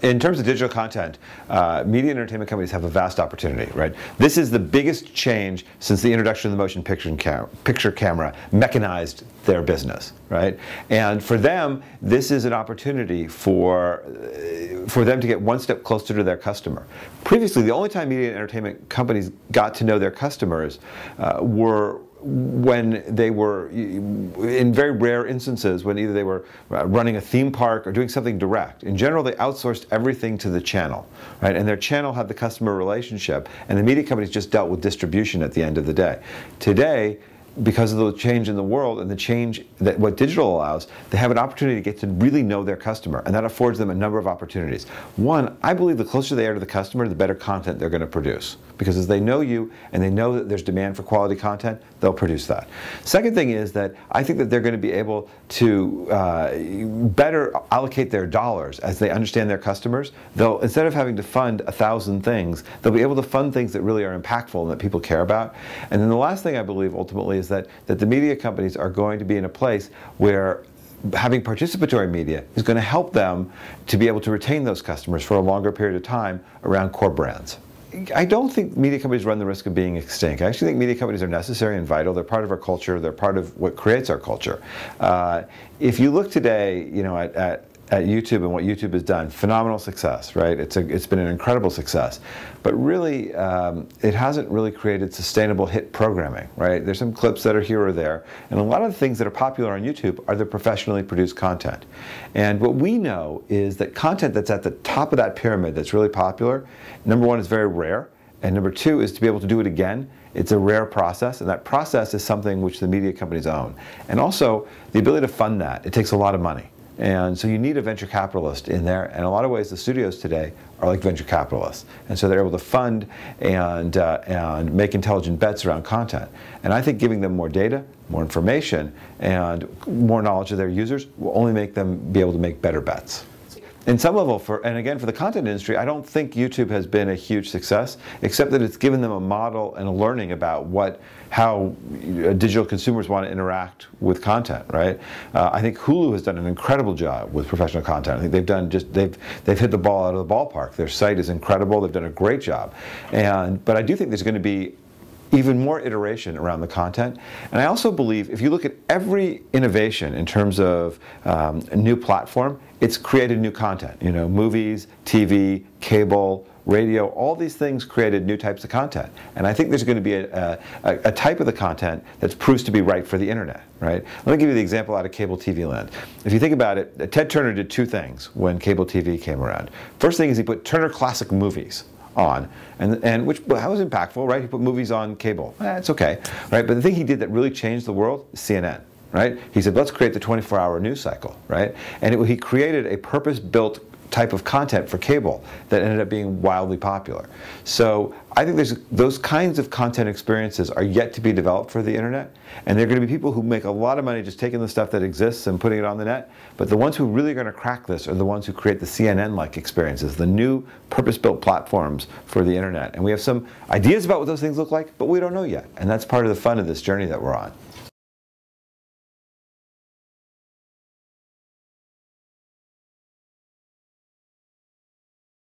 In terms of digital content, media and entertainment companies have a vast opportunity, right? This is the biggest change since the introduction of the motion picture camera mechanized their business, right? And for them, this is an opportunity for them to get one step closer to their customer. Previously, the only time media and entertainment companies got to know their customers were when they were, in very rare instances, when either they were running a theme park or doing something direct. In general, they outsourced everything to the channel, right? And their channel had the customer relationship, and the media companies just dealt with distribution at the end of the day. Today, because of the change in the world and the change that what digital allows, they have an opportunity to get to really know their customer, and that affords them a number of opportunities. One, I believe the closer they are to the customer, the better content they're going to produce. Because as they know you and they know that there's demand for quality content, they'll produce that. Second thing is that I think that they're going to be able to better allocate their dollars as they understand their customers. They'll, instead of having to fund 1,000 things, they'll be able to fund things that really are impactful and that people care about. And then the last thing I believe ultimately is that the media companies are going to be in a place where having participatory media is going to help them to be able to retain those customers for a longer period of time around core brands. I don't think media companies run the risk of being extinct. I actually think media companies are necessary and vital. They're part of our culture. They're part of what creates our culture. If you look today, you know, at YouTube and what YouTube has done, phenomenal success, right? It's been an incredible success. But really, it hasn't really created sustainable hit programming, right? There's some clips that are here or there. And a lot of the things that are popular on YouTube are the professionally produced content. And what we know is that content that's at the top of that pyramid that's really popular, number one, is very rare. And number two is to be able to do it again. It's a rare process, and that process is something which the media companies own. And also, the ability to fund that, it takes a lot of money. And so you need a venture capitalist in there, and in a lot of ways the studios today are like venture capitalists. And so they're able to fund and make intelligent bets around content. And I think giving them more data, more information, and more knowledge of their users will only make them be able to make better bets. In some level, and again, for the content industry, I don't think YouTube has been a huge success, except that it's given them a model and a learning about how digital consumers want to interact with content, right? I think Hulu has done an incredible job with professional content. I think they've hit the ball out of the ballpark. Their site is incredible. They've done a great job. But I do think there's going to be even more iteration around the content. And I also believe if you look at every innovation in terms of a new platform, it's created new content. You know, movies, TV, cable, radio, all these things created new types of content. And I think there's going to be a type of the content that proves to be right for the internet, right? Let me give you the example out of cable TV land. If you think about it, Ted Turner did two things when cable TV came around. First thing is he put Turner Classic Movies on, and which that was impactful, right? He put movies on cable. It's okay, right? But the thing he did that really changed the world is CNN, right? He said, let's create the 24-hour news cycle, right? And he created a purpose-built type of content for cable that ended up being wildly popular. So I think those kinds of content experiences are yet to be developed for the internet, and there are going to be people who make a lot of money just taking the stuff that exists and putting it on the net, but the ones who really are going to crack this are the ones who create the CNN-like experiences, the new purpose-built platforms for the internet. And we have some ideas about what those things look like, but we don't know yet, and that's part of the fun of this journey that we're on.